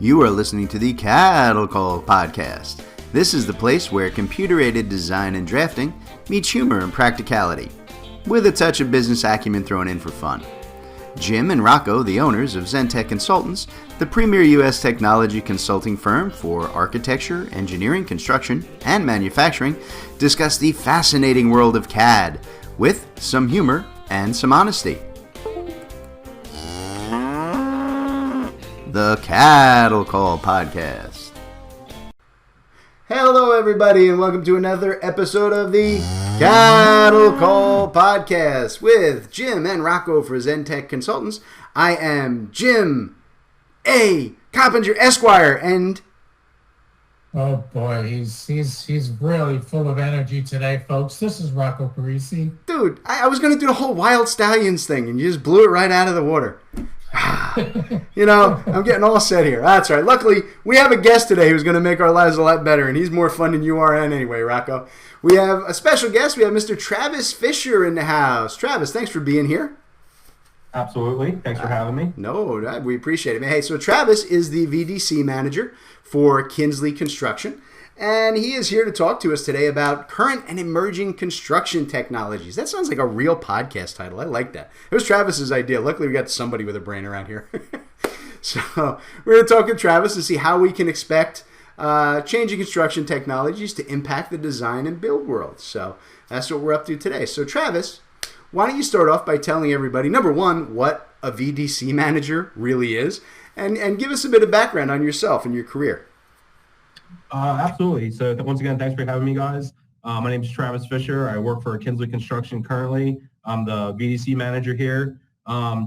You are listening to the Cattle Call Podcast. This is the place where computer-aided design and drafting meets humor and practicality, with a touch of business acumen thrown in for fun. Jim and Rocco, the owners of Zentek Consultants, the premier U.S. technology consulting firm for architecture, engineering, construction, and manufacturing, discuss the fascinating world of CAD with some humor and some honesty. The Cattle Call Podcast. Hello, everybody, and welcome to another episode of the Cattle Call Podcast with Jim and Rocco for Zentek Consultants. I am Jim A. Coppinger Esquire, and oh boy, he's really full of energy today, folks. This is Rocco Parisi. Dude, I was going to do the whole Wild Stallions thing, and you just blew it right out of the water. You know, I'm getting all set here. That's right. Luckily, we have a guest today who's going to make our lives a lot better, and he's more fun than you are anyway, Rocco. We have a special guest. We have Mr. Travis Fischer in the house. Travis, thanks for being here. Absolutely. Thanks for having me. No, we appreciate it, man. Hey, so Travis is the VDC Manager for Kinsley Construction, and he is here to talk to us today about current and emerging construction technologies. That sounds like a real podcast title. I like that. It was Travis's idea. Luckily, we got somebody with a brain around here. So we're going to talk to Travis to see how we can expect changing construction technologies to impact the design and build world. So that's what we're up to today. So Travis, why don't you start off by telling everybody, number one, what a VDC manager really is, and give us a bit of background on yourself and your career. Absolutely. So once again, thanks for having me, guys. My name is Travis Fischer. I work for Kinsley Construction currently. I'm the VDC manager here.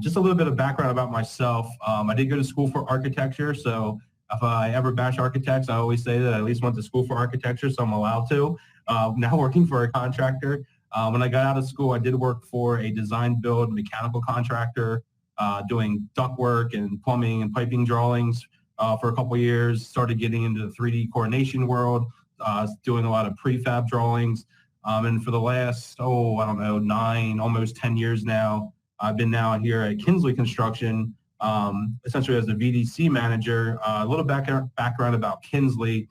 Just a little bit of background about myself. I did go to school for architecture, so if I ever bash architects, I always say that I at least went to school for architecture, so I'm allowed to. Now working for a contractor. When I got out of school, I did work for a design build mechanical contractor, doing ductwork and plumbing and piping drawings for a couple of years. Started getting into the 3D coordination world, doing a lot of prefab drawings. And for the last, 9, almost 10 years now, I've been now here at Kinsley Construction, essentially as the VDC manager. A little background about Kinsley.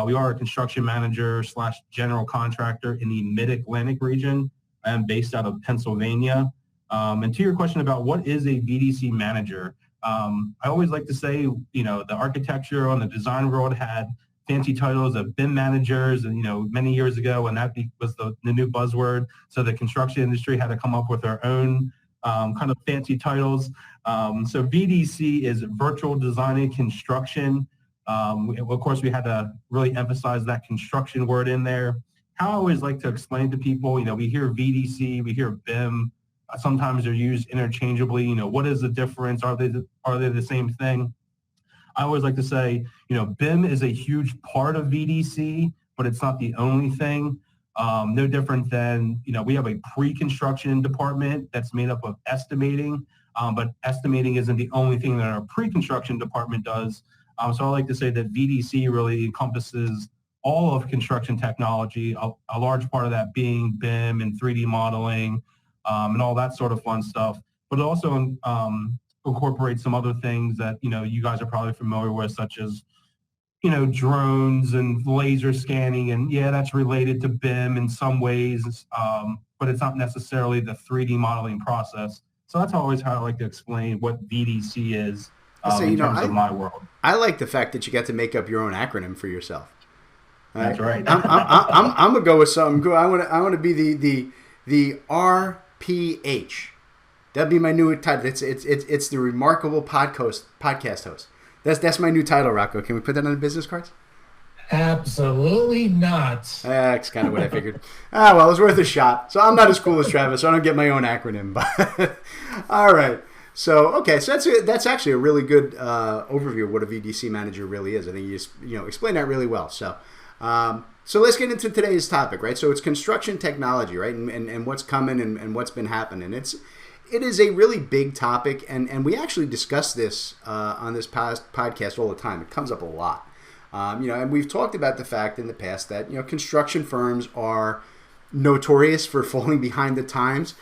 We are a construction manager / general contractor in the Mid-Atlantic region. I am based out of Pennsylvania. And to your question about what is a VDC manager, I always like to say, the architecture and the design world had fancy titles of BIM managers, and, many years ago when that was the new buzzword. So the construction industry had to come up with their own kind of fancy titles. So VDC is virtual design and construction. Of course, we had to really emphasize that construction word in there. How I always like to explain to people, we hear VDC, we hear BIM. Sometimes they're used interchangeably. What is the difference? Are they the same thing? I always like to say, BIM is a huge part of VDC, but it's not the only thing. No different than, we have a pre-construction department that's made up of estimating, but estimating isn't the only thing that our pre-construction department does. So I like to say that VDC really encompasses all of construction technology, a large part of that being BIM and 3D modeling, and all that sort of fun stuff. But it also incorporates some other things that, you guys are probably familiar with, such as, drones and laser scanning. And yeah, that's related to BIM in some ways, but it's not necessarily the 3D modeling process. So that's always how I like to explain what VDC is in terms of my world. I like the fact that you got to make up your own acronym for yourself. That's right. I'm gonna go with something good. I want to be the RPH. That'd be my new title. It's the Remarkable Podcast Host. That's my new title, Rocco. Can we put that on the business cards? Absolutely not. That's kind of what I figured. Well, it was worth a shot. So I'm not as cool as Travis, so I don't get my own acronym. But all right. So that's actually a really good overview of what a VDC manager really is. I think you explained that really well. So let's get into today's topic, right? So it's construction technology, right? And what's coming and what's been happening. It is a really big topic, and we actually discuss this on this past podcast all the time. It comes up a lot. And we've talked about the fact in the past that, construction firms are notorious for falling behind the times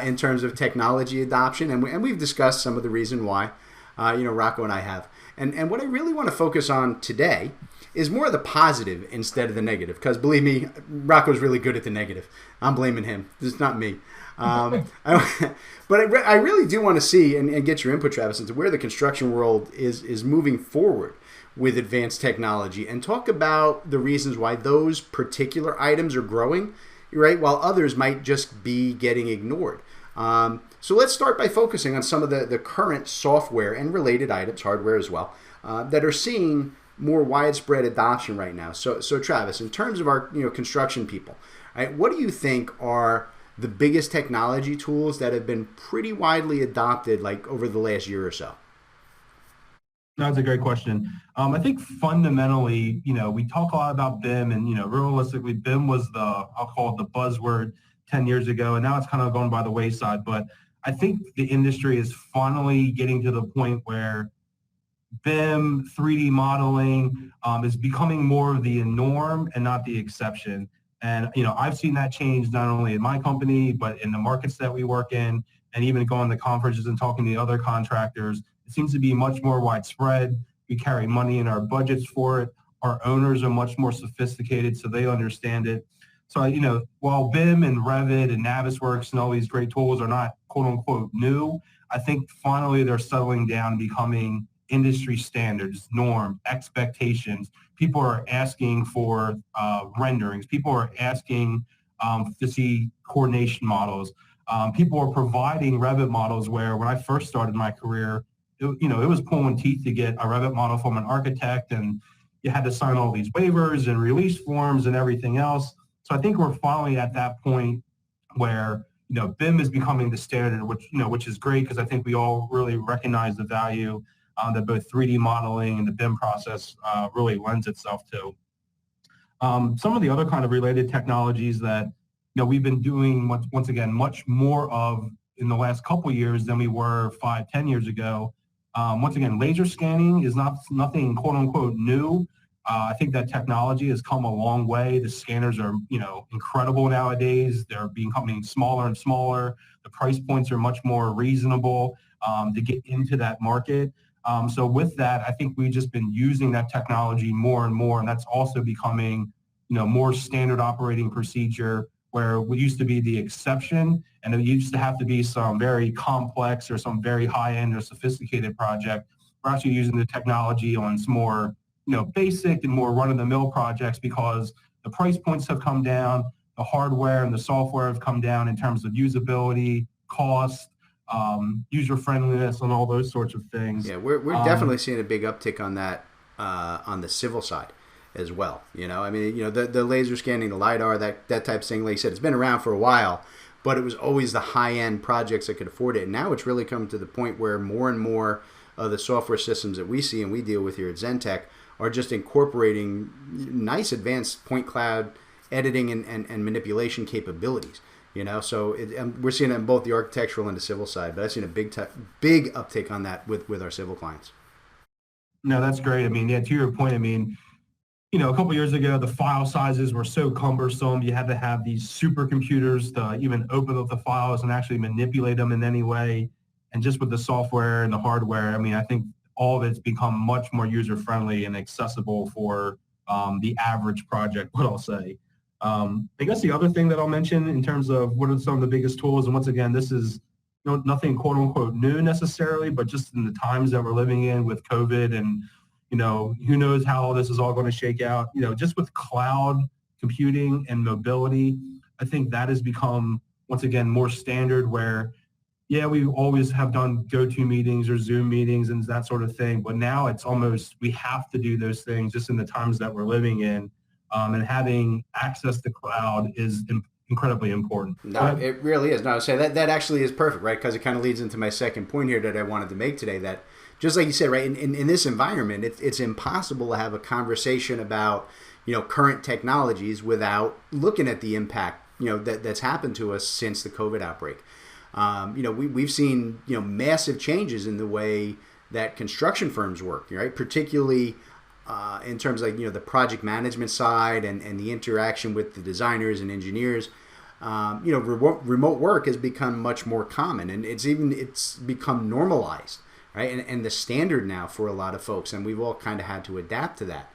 in terms of technology adoption, and we've discussed some of the reason why, Rocco and I have. And what I really want to focus on today is more of the positive instead of the negative. Because believe me, Rocco's really good at the negative. I'm blaming him. It's not me. But I really do want to see and get your input, Travis, into where the construction world is moving forward with advanced technology, and talk about the reasons why those particular items are growing, right, while others might just be getting ignored. So let's start by focusing on some of the current software and related items, hardware as well, that are seeing more widespread adoption right now. So Travis, in terms of our construction people, right, what do you think are the biggest technology tools that have been pretty widely adopted like over the last year or so? That's a great question. I think fundamentally, we talk a lot about BIM, and realistically, BIM was I'll call it the buzzword 10 years ago, and now it's kind of gone by the wayside. But I think the industry is finally getting to the point where BIM, 3D modeling is becoming more of the norm and not the exception. And I've seen that change not only in my company, but in the markets that we work in, and even going to conferences and talking to other contractors. It seems to be much more widespread. We carry money in our budgets for it. Our owners are much more sophisticated, so they understand it. So, while BIM and Revit and Navisworks and all these great tools are not quote unquote new, I think finally they're settling down, becoming industry standards, norm, expectations. People are asking for renderings. People are asking to see coordination models. People are providing Revit models where when I first started my career, it was pulling teeth to get a Revit model from an architect, and you had to sign all these waivers and release forms and everything else. So I think we're finally at that point where BIM is becoming the standard, which is great, because I think we all really recognize the value that both 3D modeling and the BIM process really lends itself to. Some of the other kind of related technologies that we've been doing once again much more of in the last couple of years than we were 5-10 years ago. Once again, laser scanning is nothing quote unquote new. I think that technology has come a long way. The scanners are incredible nowadays. They're becoming smaller and smaller. The price points are much more reasonable to get into that market. So with that, I think we've just been using that technology more and more, and that's also becoming more standard operating procedure, where we used to be the exception, and it used to have to be some very complex or some very high-end or sophisticated project. We're actually using the technology on some more, basic and more run-of-the-mill projects, because the price points have come down, the hardware and the software have come down in terms of usability, cost, user-friendliness, and all those sorts of things. Yeah, we're definitely seeing a big uptick on that on the civil side as well. The laser scanning, the LiDAR, that type of thing, like you said, it's been around for a while, but it was always the high-end projects that could afford it. And now it's really come to the point where more and more of the software systems that we see and we deal with here at Zentech are just incorporating nice advanced point cloud editing and manipulation capabilities. So we're seeing it in both the architectural and the civil side, but I've seen a big uptick on that with our civil clients. No, that's great. To your point, a couple years ago, the file sizes were so cumbersome. You had to have these supercomputers to even open up the files and actually manipulate them in any way. And just with the software and the hardware, I think all of it's become much more user-friendly and accessible for the average project, what I'll say. I guess the other thing that I'll mention in terms of what are some of the biggest tools, and once again, this is nothing quote unquote new necessarily, but just in the times that we're living in with COVID, and who knows how all this is all going to shake out. Just with cloud computing and mobility, I think that has become once again more standard, where we always have done GoToMeetings or Zoom meetings and that sort of thing, but now it's almost we have to do those things just in the times that we're living in. And having access to cloud is incredibly important. No, it really is. No, I would say that actually is perfect, right? Because it kind of leads into my second point here that I wanted to make today, that just like you said, right, in this environment, it's impossible to have a conversation about, current technologies without looking at the impact, that's happened to us since the COVID outbreak. We've seen, massive changes in the way that construction firms work, right? Particularly in terms of the project management side and the interaction with the designers and engineers. Remote work has become much more common, and it's become normalized, right? And the standard now for a lot of folks, and we've all kind of had to adapt to that.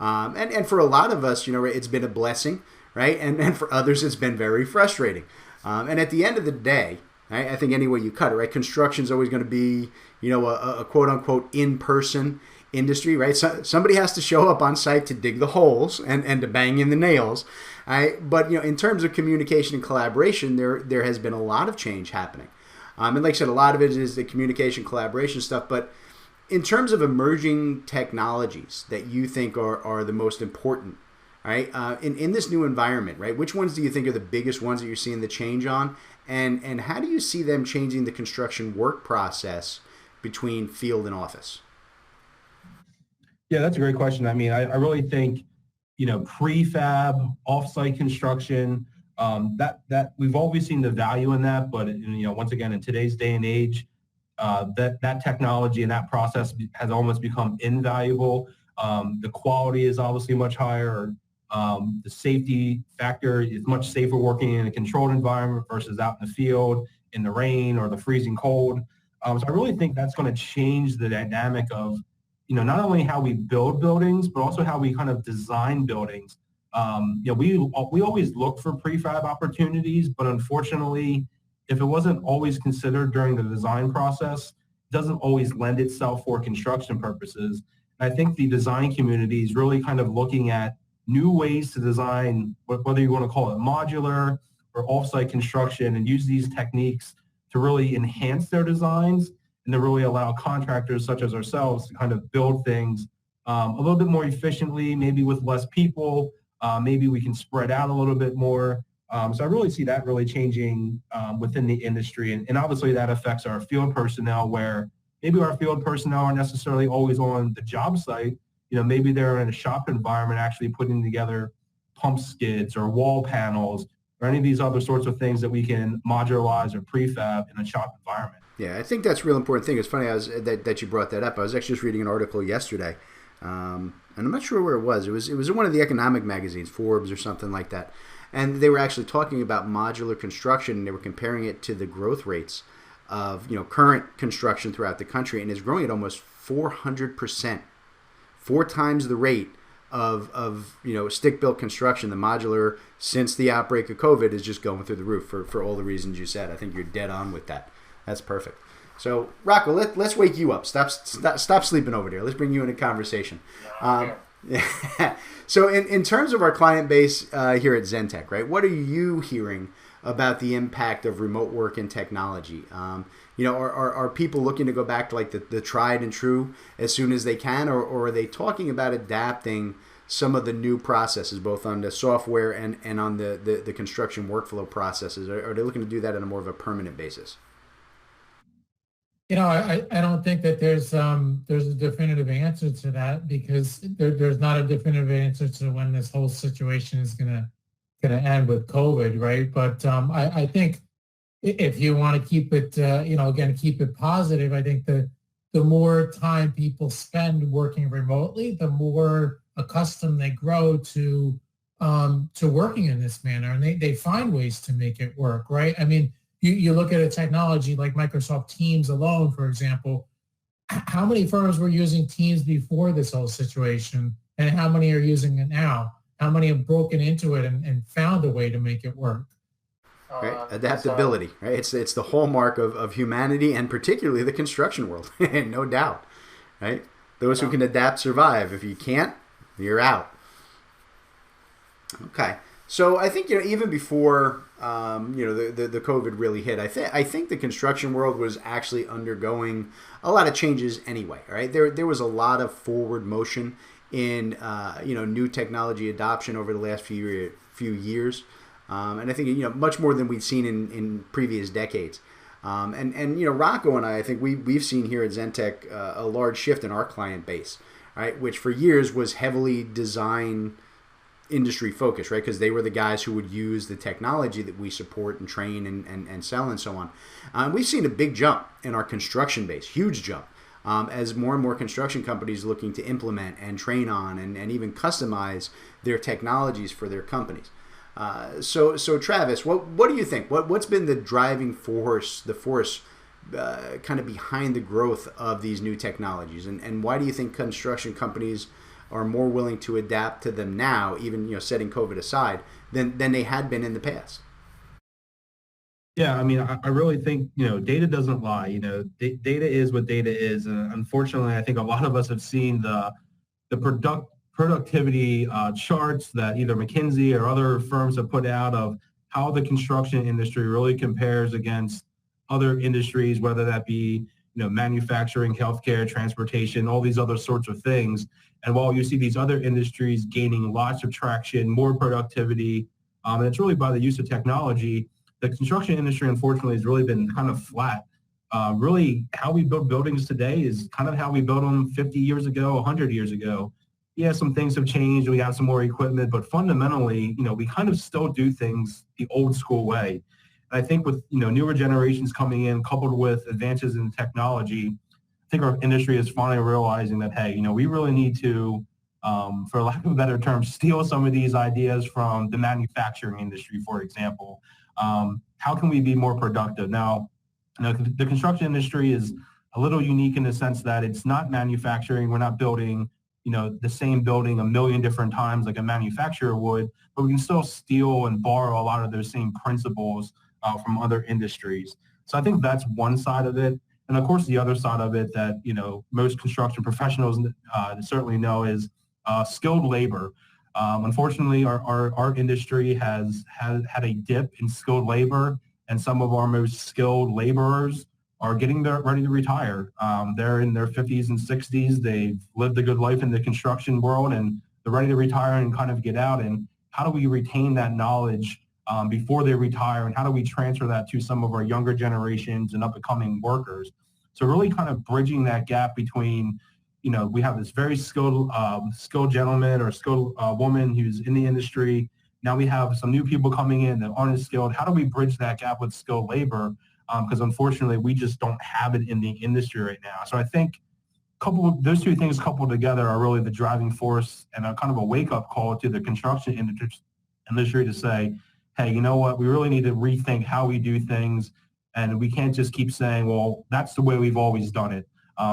And for a lot of us, it's been a blessing, right? And for others, it's been very frustrating. And at the end of the day, right, I think any way you cut it, right? Construction is always going to be, a quote unquote in-person industry, right? So somebody has to show up on site to dig the holes and to bang in the nails, right? But in terms of communication and collaboration, there has been a lot of change happening. And like I said, a lot of it is the communication collaboration stuff. But in terms of emerging technologies that you think are the most important, right? In this new environment, right? Which ones do you think are the biggest ones that you're seeing the change on? And how do you see them changing the construction work process between field and office? Yeah, that's a great question. I mean, I really think, prefab, offsite construction, that we've always seen the value in that. But, once again, in today's day and age, that technology and that process has almost become invaluable. The quality is obviously much higher. The safety factor is much safer working in a controlled environment versus out in the field in the rain or the freezing cold. So I really think that's going to change the dynamic of, not only how we build buildings, but also how we kind of design buildings. We always look for prefab opportunities, but unfortunately, if it wasn't always considered during the design process, it doesn't always lend itself for construction purposes. And I think the design community is really kind of looking at new ways to design, whether you want to call it modular or offsite construction, and use these techniques to really enhance their designs and to really allow contractors such as ourselves to kind of build things a little bit more efficiently, maybe with less people. Maybe we can spread out a little bit more. So I really see that really changing within the industry. And obviously that affects our field personnel, where maybe our field personnel aren't necessarily always on the job site. Maybe they're in a shop environment actually putting together pump skids or wall panels or any of these other sorts of things that we can modularize or prefab in a shop environment. Yeah, I think that's a real important thing. It's funny that you brought that up. I was actually just reading an article yesterday, and I'm not sure where it was. It was in one of the economic magazines, Forbes or something like that. And they were actually talking about modular construction, and they were comparing it to the growth rates of current construction throughout the country, and it's growing at almost 400%, 4 times the rate of stick-built construction. The modular, since the outbreak of COVID, is just going through the roof for all the reasons you said. I think you're dead on with that. That's perfect. So, Rocco, let's wake you up. Stop sleeping over there. Let's bring you into conversation. So in terms of our client base here at Zentech, right, what are you hearing about the impact of remote work and technology? Are people looking to go back to like the tried and true as soon as they can, or are they talking about adapting some of the new processes, both on the software and on the construction workflow processes? Are they looking to do that on a more of a permanent basis? I don't think that there's a definitive answer to that, because there's not a definitive answer to when this whole situation is gonna end with COVID, right? But I think if you want to keep it, keep it positive, I think the more time people spend working remotely, the more accustomed they grow to working in this manner, and they find ways to make it work, right? I mean, you look at a technology like Microsoft Teams alone, for example. How many firms were using Teams before this whole situation, and how many are using it now? How many have broken into it and found a way to make it work? Right? Adaptability, right? It's the hallmark of humanity, and particularly the construction world, no doubt, right? Those who can adapt survive. If you can't, you're out. Okay. So I think even before the COVID really hit, I think the construction world was actually undergoing a lot of changes anyway. Right, there was a lot of forward motion in new technology adoption over the last few years, and I think much more than we've seen in previous decades. And Rocco and I think we've seen here at Zentech a large shift in our client base, right, which for years was heavily design industry focused, right? Because they were the guys who would use the technology that we support and train and sell and so on. We've seen a big jump in our construction base, huge jump, as more and more construction companies looking to implement and train on and even customize their technologies for their companies. So Travis, what do you think? What's been the driving force, kind of behind the growth of these new technologies, and why do you think construction companies are more willing to adapt to them now, even setting COVID aside, than they had been in the past? Yeah, I mean, I really think, data doesn't lie. Data is what data is. And unfortunately, I think a lot of us have seen the productivity charts that either McKinsey or other firms have put out of how the construction industry really compares against other industries, whether that be, manufacturing, healthcare, transportation, all these other sorts of things. And while you see these other industries gaining lots of traction, more productivity, and it's really by the use of technology, the construction industry, unfortunately, has really been kind of flat. Really, how we build buildings today is kind of how we built them 50 years ago, 100 years ago. Yeah, some things have changed. We have some more equipment, but fundamentally, we kind of still do things the old school way. And I think with, newer generations coming in, coupled with advances in technology, I think our industry is finally realizing that, hey, we really need to, for lack of a better term, steal some of these ideas from the manufacturing industry, for example. How can we be more productive? Now, the construction industry is a little unique in the sense that it's not manufacturing. We're not building, the same building a million different times like a manufacturer would, but we can still steal and borrow a lot of those same principles from other industries. So I think that's one side of it. And of course, the other side of it that, most construction professionals certainly know is skilled labor. Unfortunately, our industry has had a dip in skilled labor, and some of our most skilled laborers are getting ready to retire. They're in their 50s and 60s. They've lived a good life in the construction world, and they're ready to retire and kind of get out. And how do we retain that knowledge before they retire, and how do we transfer that to some of our younger generations and up-and-coming workers? So really kind of bridging that gap between, we have this very skilled gentleman or skilled woman who's in the industry. Now we have some new people coming in that aren't as skilled. How do we bridge that gap with skilled labor? Because unfortunately, we just don't have it in the industry right now. So I think those two things coupled together are really the driving force and a kind of a wake-up call to the construction industry to say, hey, you know what? We really need to rethink how we do things, and we can't just keep saying, well, that's the way we've always done it.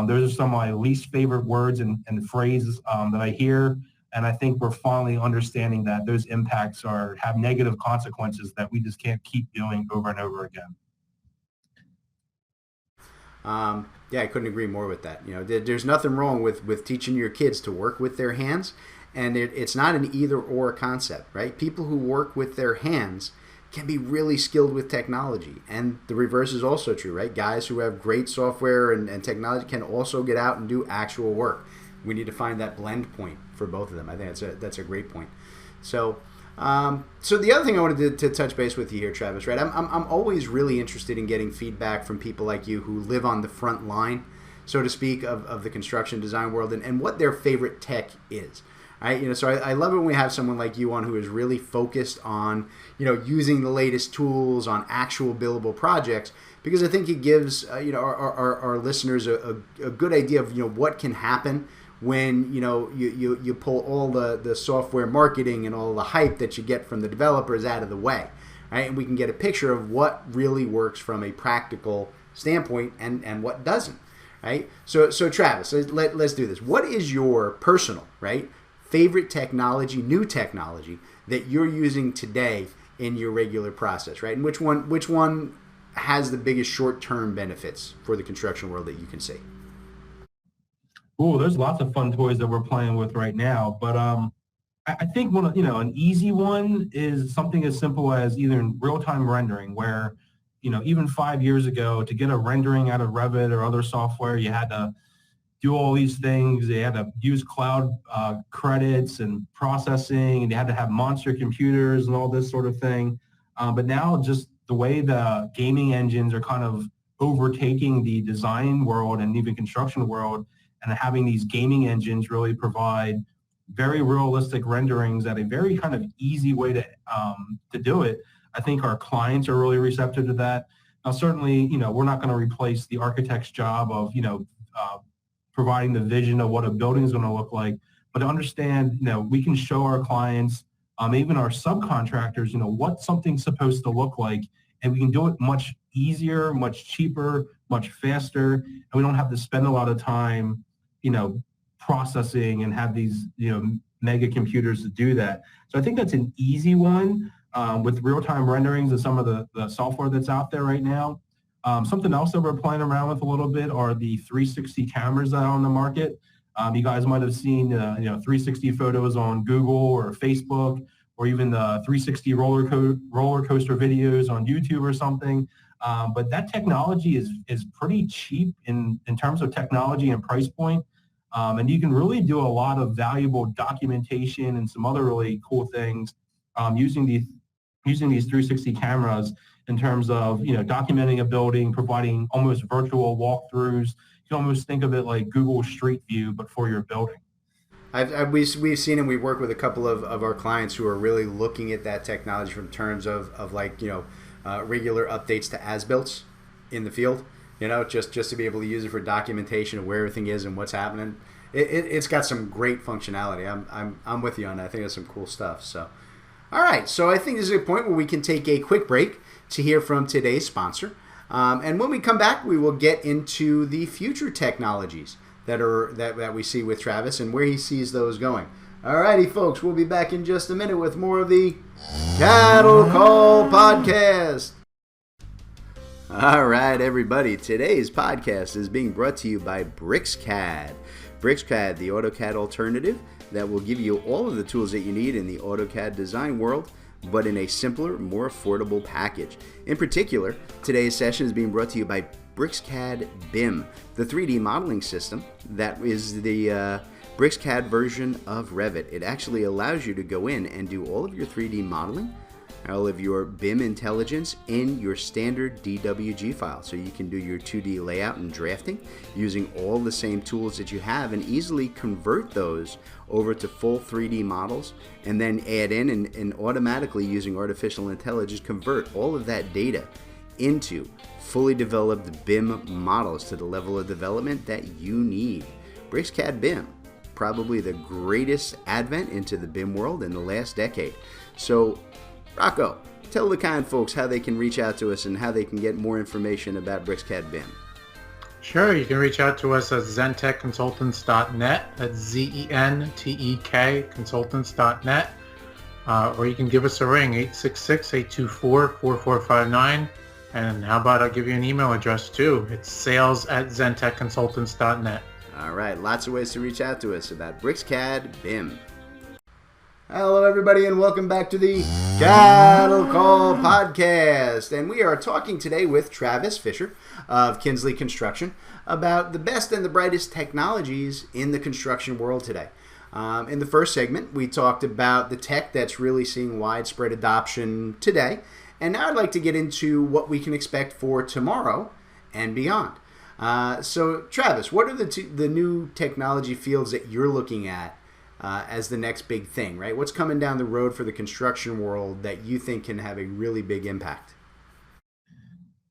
Those are some of my least favorite words and phrases that I hear, and I think we're finally understanding that those impacts have negative consequences that we just can't keep doing over and over again. Yeah, I couldn't agree more with that. There's nothing wrong with teaching your kids to work with their hands, and it's not an either-or concept, right? People who work with their hands can be really skilled with technology, and the reverse is also true, right? Guys who have great software and technology can also get out and do actual work. We need to find that blend point for both of them. I think that's a great point. So the other thing I wanted to touch base with you here, Travis, right? I'm always really interested in getting feedback from people like you who live on the front line, so to speak, of the construction design world and what their favorite tech is. Right? So I love it when we have someone like you on who is really focused on, using the latest tools on actual billable projects, because I think it gives, our listeners a good idea of, what can happen when, you pull all the software marketing and all the hype that you get from the developers out of the way, right? And we can get a picture of what really works from a practical standpoint and what doesn't, right? So Travis, let's do this. What is your personal, right, favorite technology, new technology that you're using today in your regular process, right? And which one has the biggest short-term benefits for the construction world that you can see? Oh, there's lots of fun toys that we're playing with right now, but I think an easy one is something as simple as either real-time rendering, where even 5 years ago, to get a rendering out of Revit or other software, you had to do all these things. They had to use cloud credits and processing, and they had to have monster computers and all this sort of thing. But now just the way the gaming engines are kind of overtaking the design world and even construction world, and having these gaming engines really provide very realistic renderings at a very kind of easy way to do it. I think our clients are really receptive to that. Now, certainly, we're not going to replace the architect's job of, providing the vision of what a building is going to look like, but to understand, we can show our clients, even our subcontractors, what something's supposed to look like and we can do it much easier, much cheaper, much faster, and we don't have to spend a lot of time, processing and have these, mega computers to do that. So I think that's an easy one with real-time renderings and some of the software that's out there right now. Something else that we're playing around with a little bit are the 360 cameras that are on the market. You guys might have seen, 360 photos on Google or Facebook, or even the 360 roller coaster videos on YouTube or something. But that technology is pretty cheap in terms of technology and price point. And you can really do a lot of valuable documentation and some other really cool things using these 360 cameras in terms of documenting a building, providing almost virtual walkthroughs. You can almost think of it like Google Street View, but for your building. We've seen, and we've worked with a couple of our clients who are really looking at that technology from terms of regular updates to as-built in the field. Just to be able to use it for documentation of where everything is and what's happening. It's got some great functionality. I'm with you on that. I think that's some cool stuff. So, all right. So I think this is a point where we can take a quick break to hear from today's sponsor. And when we come back, we will get into the future technologies that we see with Travis and where he sees those going. All righty, folks. We'll be back in just a minute with more of the Cattle Call Podcast. All right, everybody. Today's podcast is being brought to you by BricsCAD. BricsCAD, the AutoCAD alternative that will give you all of the tools that you need in the AutoCAD design world, but in a simpler, more affordable package. In particular, today's session is being brought to you by BricsCAD BIM, the 3D modeling system that is the BricsCAD version of Revit. It actually allows you to go in and do all of your 3D modeling, all of your BIM intelligence in your standard DWG file. So you can do your 2D layout and drafting using all the same tools that you have and easily convert those over to full 3D models, and then add in and automatically using artificial intelligence convert all of that data into fully developed BIM models to the level of development that you need. BricsCAD BIM, probably the greatest advent into the BIM world in the last decade. So Rocco, tell the kind folks how they can reach out to us and how they can get more information about BricsCAD BIM. Sure, you can reach out to us at zentechconsultants.net. That's ZENTEK consultants.net. Or you can give us a ring, 866-824-4459. And how about I'll give you an email address too. It's sales@zentechconsultants.net. All right, lots of ways to reach out to us about BricsCAD BIM. Hello, everybody, and welcome back to the Cattle Call Podcast. And we are talking today with Travis Fischer of Kinsley Construction about the best and the brightest technologies in the construction world today. In the first segment, we talked about the tech that's really seeing widespread adoption today. And now I'd like to get into what we can expect for tomorrow and beyond. So, Travis, what are the new technology fields that you're looking at as the next big thing, right? What's coming down the road for the construction world that you think can have a really big impact?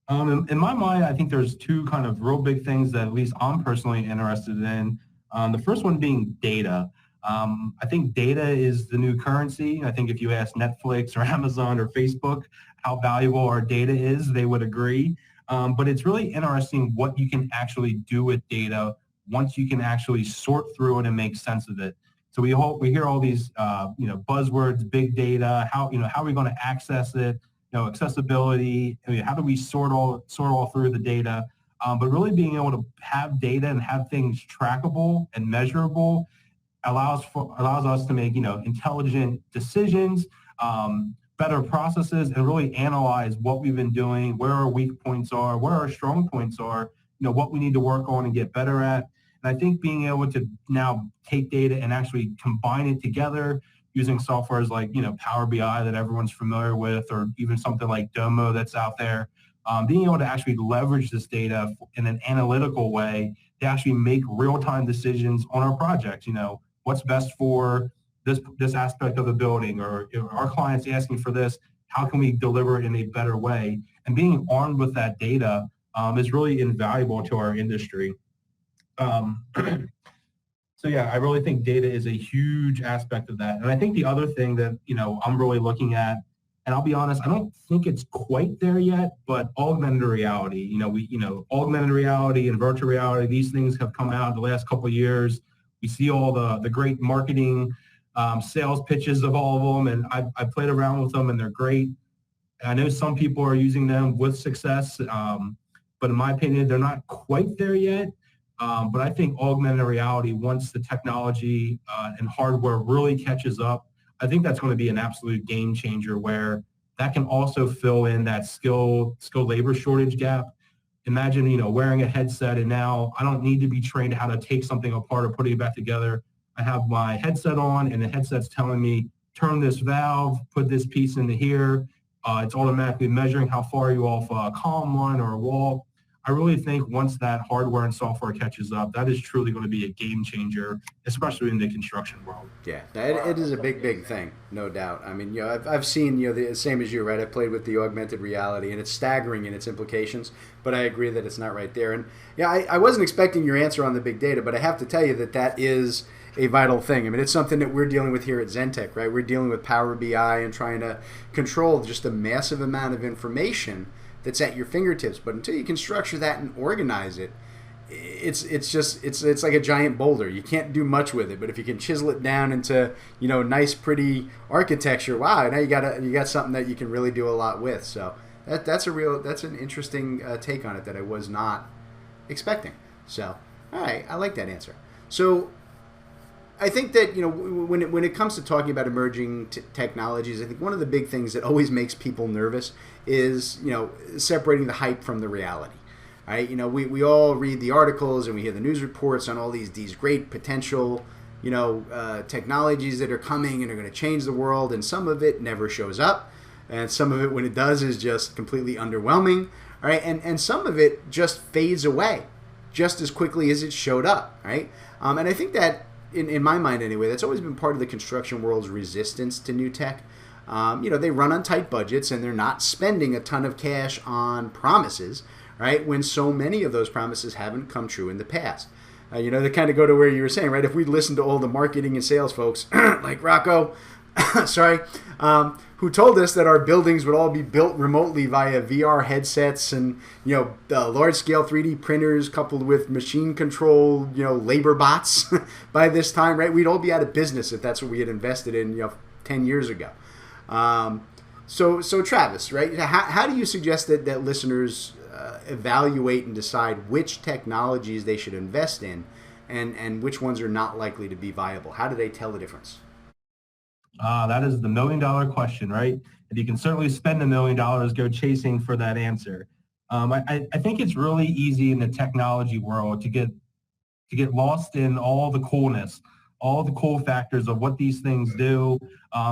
In my mind, I think there's two kind of real big things that at least I'm personally interested in. The first one being data. I think data is the new currency. I think if you ask Netflix or Amazon or Facebook how valuable our data is, they would agree. But it's really interesting what you can actually do with data once you can actually sort through it and make sense of it. So we hear all these buzzwords, big data. How are we going to access it? Accessibility. How do we sort all through the data? But really being able to have data and have things trackable and measurable allows us to make intelligent decisions, better processes, and really analyze what we've been doing, where our weak points are, where our strong points are, what we need to work on and get better at. And I think being able to now take data and actually combine it together using softwares like, Power BI that everyone's familiar with, or even something like Domo that's out there, being able to actually leverage this data in an analytical way to actually make real-time decisions on our projects. What's best for this aspect of the building, or our clients asking for this, how can we deliver it in a better way? And being armed with that data is really invaluable to our industry. So yeah, I really think data is a huge aspect of that. And I think the other thing that, I'm really looking at And I'll be honest, I don't think it's quite there yet, but augmented reality, augmented reality and virtual reality, these things have come out in the last couple of years. We see all the great marketing sales pitches of all of them, and I played around with them, and they're great. I know some people are using them with success, but in my opinion, they're not quite there yet. But I think augmented reality, once the technology and hardware really catches up, I think that's going to be an absolute game changer where that can also fill in that skill labor shortage gap. Imagine, wearing a headset, and now I don't need to be trained how to take something apart or putting it back together. I have my headset on, and the headset's telling me, turn this valve, put this piece into here. It's automatically measuring how far you off a column line or a wall. I really think once that hardware and software catches up, that is truly going to be a game changer, especially in the construction world. Yeah, it is a big thing, no doubt. I mean, I've seen, the same as you, right? I played with the augmented reality, and it's staggering in its implications, but I agree that it's not right there. And yeah, I wasn't expecting your answer on the big data, but I have to tell you that is a vital thing. I mean, it's something that we're dealing with here at Zentech, right? We're dealing with Power BI and trying to control just a massive amount of information that's at your fingertips. But until you can structure that and organize it, it's like a giant boulder. You can't do much with it. But if you can chisel it down into nice, pretty architecture, wow! Now you got something that you can really do a lot with. So that's an interesting take on it that I was not expecting. So all right, I like that answer. So I think that when it comes to talking about emerging technologies, I think one of the big things that always makes people nervous is separating the hype from the reality. Right? We all read the articles and we hear the news reports on all these great potential technologies that are coming and are going to change the world, and some of it never shows up, and some of it, when it does, is just completely underwhelming. All right, and some of it just fades away just as quickly as it showed up. Right, and I think that. In my mind anyway, that's always been part of the construction world's resistance to new tech. They run on tight budgets and they're not spending a ton of cash on promises, right, when so many of those promises haven't come true in the past. They kind of go to where you were saying, right, if we listen to all the marketing and sales folks like Rocco, sorry, who told us that our buildings would all be built remotely via VR headsets and, large-scale 3D printers coupled with machine control, labor bots by this time, right? We'd all be out of business if that's what we had invested in, 10 years ago. So Travis, right, how do you suggest that listeners evaluate and decide which technologies they should invest in and which ones are not likely to be viable? How do they tell the difference? That is the $1 million question, right? And you can certainly spend $1 million go chasing for that answer. I think it's really easy in the technology world to get lost in all the coolness, all the cool factors of what these things do.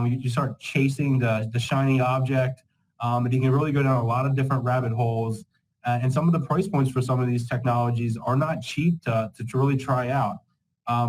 You start chasing the shiny object, and you can really go down a lot of different rabbit holes. And some of the price points for some of these technologies are not cheap to really try out.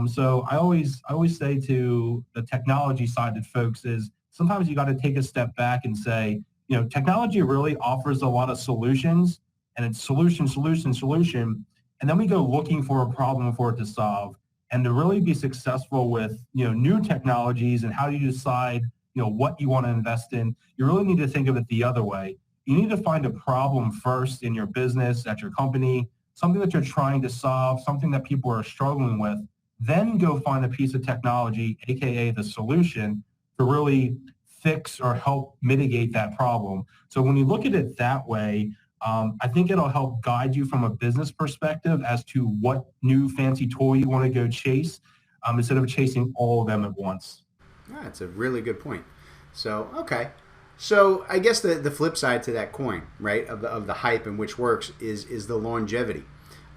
So I always say to the technology sided folks is sometimes you got to take a step back and say, technology really offers a lot of solutions, and it's solution. And then we go looking for a problem for it to solve. And to really be successful with, new technologies and how you decide, what you want to invest in, you really need to think of it the other way. You need to find a problem first in your business, at your company, something that you're trying to solve, something that people are struggling with. Then go find a piece of technology, aka the solution, to really fix or help mitigate that problem. So when you look at it that way, I think it'll help guide you from a business perspective as to what new fancy toy you want to go chase, instead of chasing all of them at once. That's a really good point. So, okay. So I guess the flip side to that coin, right, of the hype and which works is the longevity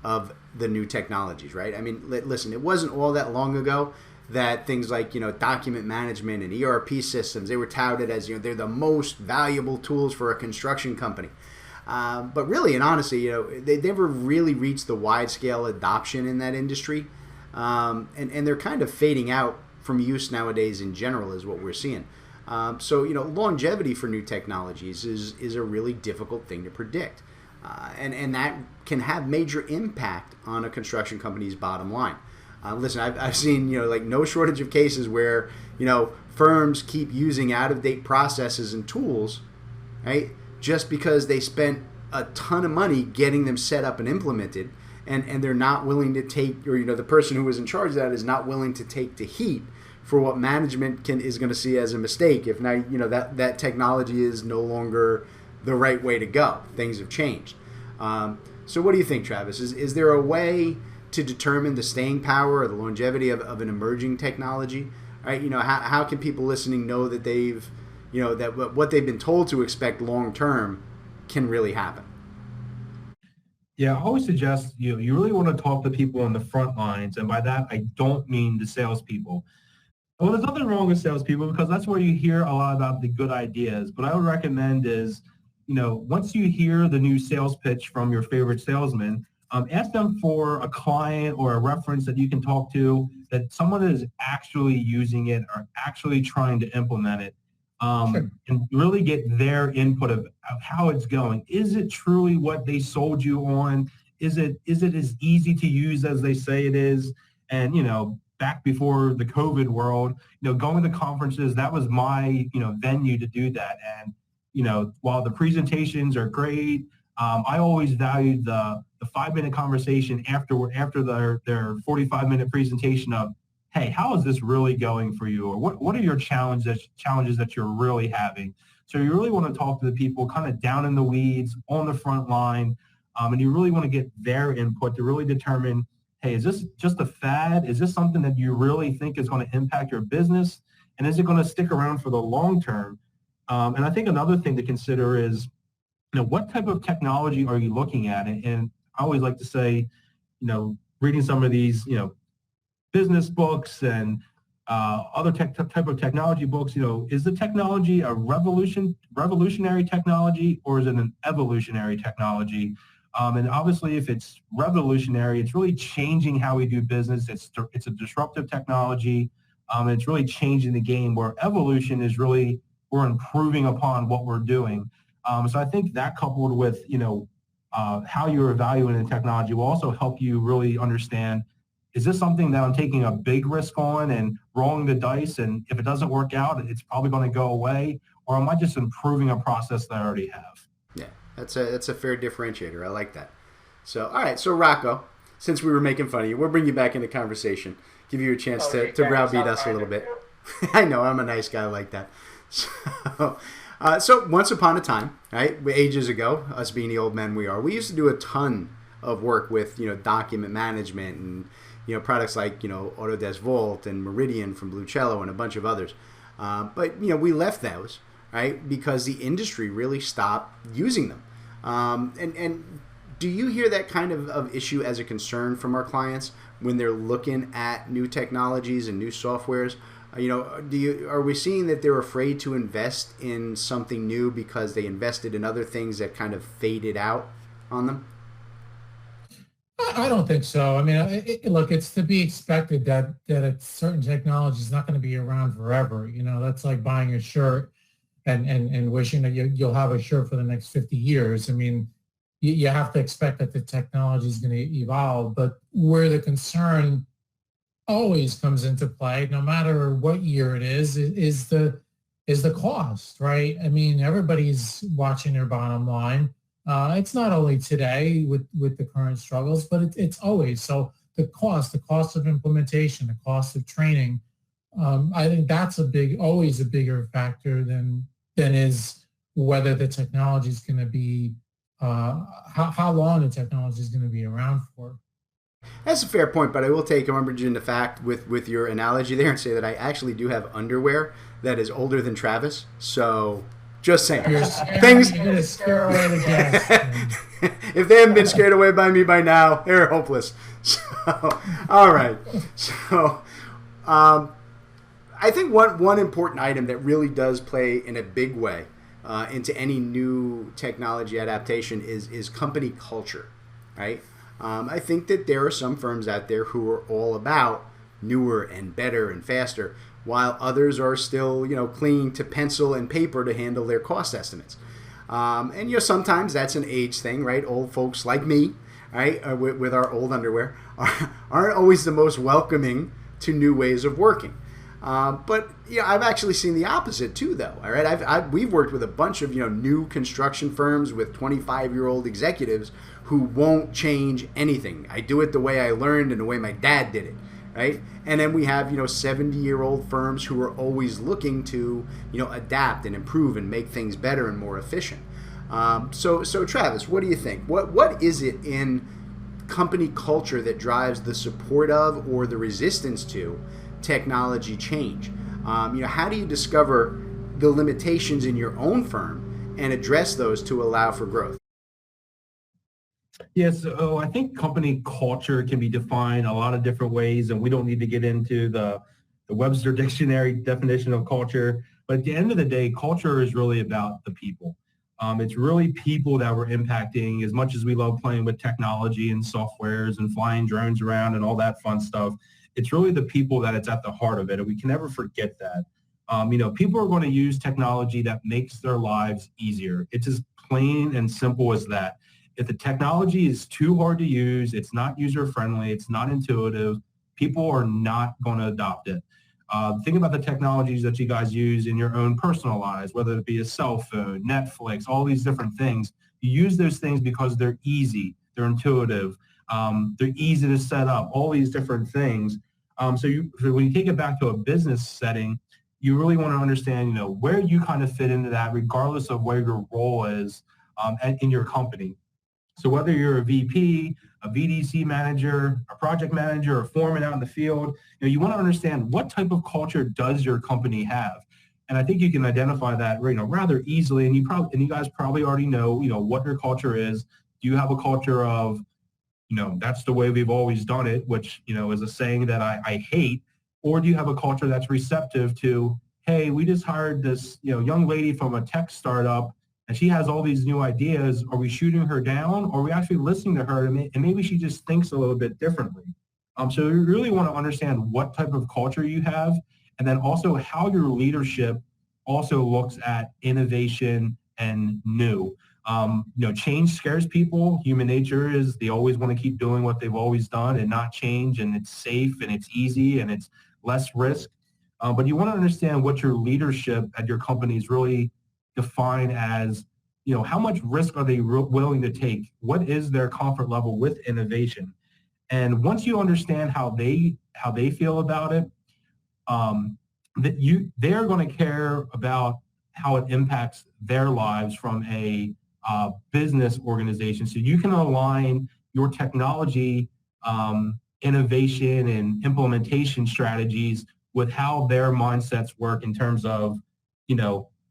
of the new technologies, right? I mean, listen, it wasn't all that long ago that things like, document management and ERP systems, they were touted as, they're the most valuable tools for a construction company. But really, and honestly, they never really reached the wide-scale adoption in that industry. And they're kind of fading out from use nowadays in general is what we're seeing. So longevity for new technologies is a really difficult thing to predict. And that can have major impact on a construction company's bottom line. Listen, I've seen, like no shortage of cases where, firms keep using out-of-date processes and tools, right? Just because they spent a ton of money getting them set up and implemented, and they're not willing to take, or the person who was in charge of that is not willing to take the heat for what management is going to see as a mistake. If now that technology is no longer the right way to go, things have changed. So what do you think, Travis? Is there a way to determine the staying power or the longevity of an emerging technology? Right? How can people listening know that they've, that what they've been told to expect long term can really happen? Yeah, I always suggest you really want to talk to people on the front lines, and by that I don't mean the salespeople. Well, there's nothing wrong with salespeople because that's where you hear a lot about the good ideas. But I would recommend is, once you hear the new sales pitch from your favorite salesman, ask them for a client or a reference that you can talk to, that someone is actually using it or actually trying to implement it, and really get their input of how it's going. Is it truly what they sold you on? Is it as easy to use as they say it is? And, back before the COVID world, going to conferences, that was my, venue to do that. And, while the presentations are great, I always valued the 5-minute conversation after their 45-minute presentation of, hey, how is this really going for you? Or what are your challenges that you're really having? So you really want to talk to the people kind of down in the weeds, on the front line, and you really want to get their input to really determine, hey, is this just a fad? Is this something that you really think is going to impact your business? And is it going to stick around for the long term? And I think another thing to consider is, what type of technology are you looking at? And I always like to say, reading some of these, business books and other type of technology books, is the technology a revolutionary technology, or is it an evolutionary technology? And obviously, if it's revolutionary, it's really changing how we do business. It's a disruptive technology. And it's really changing the game, where evolution is really, we're improving upon what we're doing. So I think that, coupled with, how you're evaluating the technology, will also help you really understand, is this something that I'm taking a big risk on and rolling the dice, and if it doesn't work out, it's probably going to go away, or am I just improving a process that I already have? Yeah, that's a fair differentiator. I like that. So, all right. So, Rocco, since we were making fun of you, we'll bring you back into conversation, give you a chance to browbeat us a little bit. I know, I'm a nice guy like that. So once upon a time, right, ages ago, us being the old men we are, we used to do a ton of work with, document management and, products like, Autodesk Vault and Meridian from Blue Cello and a bunch of others. But, we left those, right, because the industry really stopped using them. And do you hear that kind of issue as a concern from our clients when they're looking at new technologies and new softwares? Are we seeing that they're afraid to invest in something new because they invested in other things that kind of faded out on them? I don't think so. I mean, look, it's to be expected that a certain technology is not going to be around forever. That's like buying a shirt and wishing that you'll have a shirt for the next 50 years. I mean, you have to expect that the technology is going to evolve. But where the concern always comes into play, no matter what year it is the cost, right? I mean, everybody's watching their bottom line. It's not only today with the current struggles, but it's always. So the cost of implementation, the cost of training, I think that's always a bigger factor than is whether the technology is going to be, how long the technology is going to be around for. That's a fair point, but I will take umbrage in the fact with your analogy there and say that I actually do have underwear that is older than Travis. So, just saying. Things. You're gonna scare away the guests. If they haven't been scared away by me by now, they're hopeless. So, all right. So, I think one important item that really does play in a big way into any new technology adaptation is company culture, right? I think that there are some firms out there who are all about newer and better and faster, while others are still, clinging to pencil and paper to handle their cost estimates. And sometimes that's an age thing, right? Old folks like me, right, with our old underwear, aren't always the most welcoming to new ways of working. But I've actually seen the opposite too, though. All right, we've worked with a bunch of new construction firms with 25-year-old executives who won't change anything. I do it the way I learned and the way my dad did it, right? And then we have 70-year-old firms who are always looking to adapt and improve and make things better and more efficient. So Travis, what do you think? What is it in company culture that drives the support of or the resistance to technology change? How do you discover the limitations in your own firm and address those to allow for growth? Yes, so I think company culture can be defined a lot of different ways, and we don't need to get into the Webster Dictionary definition of culture. But at the end of the day, culture is really about the people. It's really people that we're impacting. As much as we love playing with technology and softwares and flying drones around and all that fun stuff, it's really the people that it's at the heart of it, and we can never forget that. People are going to use technology that makes their lives easier. It's as plain and simple as that. If the technology is too hard to use, it's not user-friendly, it's not intuitive, people are not going to adopt it. Think about the technologies that you guys use in your own personal lives, whether it be a cell phone, Netflix, all these different things. You use those things because they're easy, they're intuitive, they're easy to set up, all these different things. So when you take it back to a business setting, you really want to understand, where you kind of fit into that, regardless of where your role is in your company. So whether you're a VP, a VDC manager, a project manager, a foreman out in the field, you want to understand what type of culture does your company have. And I think you can identify that rather easily. And you guys probably already know what your culture is. Do you have a culture of that's the way we've always done it, which is a saying that I hate, or do you have a culture that's receptive to, hey, we just hired this young lady from a tech startup and she has all these new ideas. Are we shooting her down, or are we actually listening to her and maybe she just thinks a little bit differently? So you really want to understand what type of culture you have, and then also how your leadership also looks at innovation and new. Change scares people. Human nature is they always want to keep doing what they've always done and not change, and it's safe and it's easy and it's less risk. But you want to understand what your leadership at your company is really defined as, how much risk are they willing to take? What is their comfort level with innovation? And once you understand how they feel about it, they're going to care about how it impacts their lives from a business organization. So you can align your technology innovation and implementation strategies with how their mindsets work in terms of,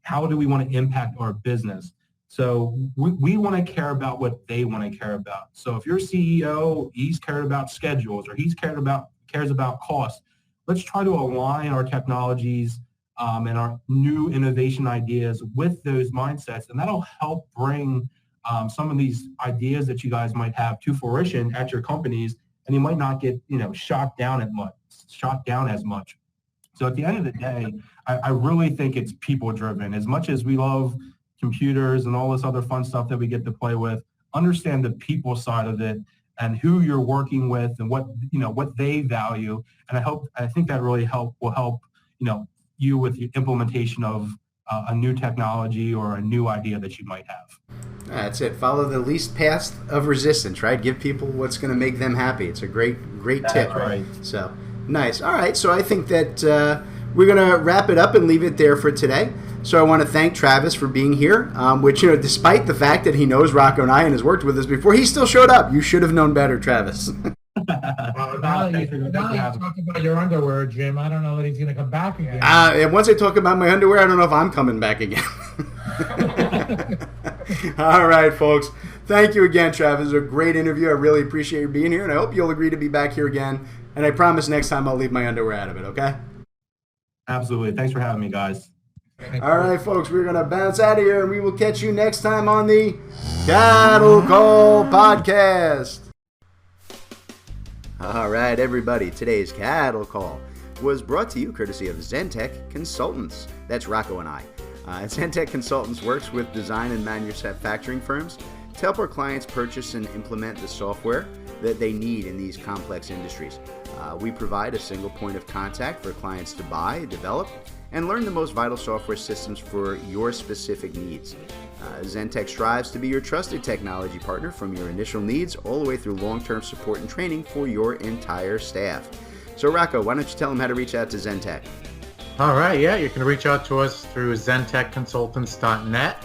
how do we want to impact our business? So we want to care about what they want to care about. So if your CEO, he's cared about schedules or cares about cost, let's try to align our technologies and our new innovation ideas with those mindsets, and that'll help bring some of these ideas that you guys might have to fruition at your companies, and you might not get shot down as much. So at the end of the day, I really think it's people driven. As much as we love computers and all this other fun stuff that we get to play with, understand the people side of it and who you're working with and what they value. And I think that really will help you with the implementation of a new technology or a new idea that you might have. That's it. Follow the least path of resistance, right? Give people what's going to make them happy. It's a great tip. Right. So nice. All right. So I think that we're going to wrap it up and leave it there for today. So I want to thank Travis for being here, which, despite the fact that he knows Rocco and I and has worked with us before, he still showed up. You should have known better, Travis. Now you talk about your underwear, Jim. I don't know that he's going to come back again. And once I talk about my underwear, I don't know if I'm coming back again. All right, folks. Thank you again, Travis. It was a great interview. I really appreciate you being here, and I hope you'll agree to be back here again. And I promise next time I'll leave my underwear out of it, okay? Absolutely. Thanks for having me, guys. All right, folks. We're going to bounce out of here, and we will catch you next time on the Cattle Call Podcast. All right, everybody. Today's Cattle Call was brought to you courtesy of Zentech Consultants. That's Rocco and I. Zentech Consultants works with design and manufacturing firms to help our clients purchase and implement the software that they need in these complex industries. We provide a single point of contact for clients to buy, develop, and learn the most vital software systems for your specific needs. Zentech strives to be your trusted technology partner from your initial needs all the way through long-term support and training for your entire staff. So Rocco, why don't you tell them how to reach out to Zentech? All right, yeah, you can reach out to us through zentechconsultants.net.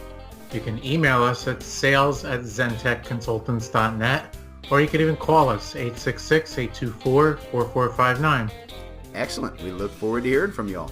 You can email us at sales@zentechconsultants.net, or you can even call us 866-824-4459. Excellent. We look forward to hearing from you all.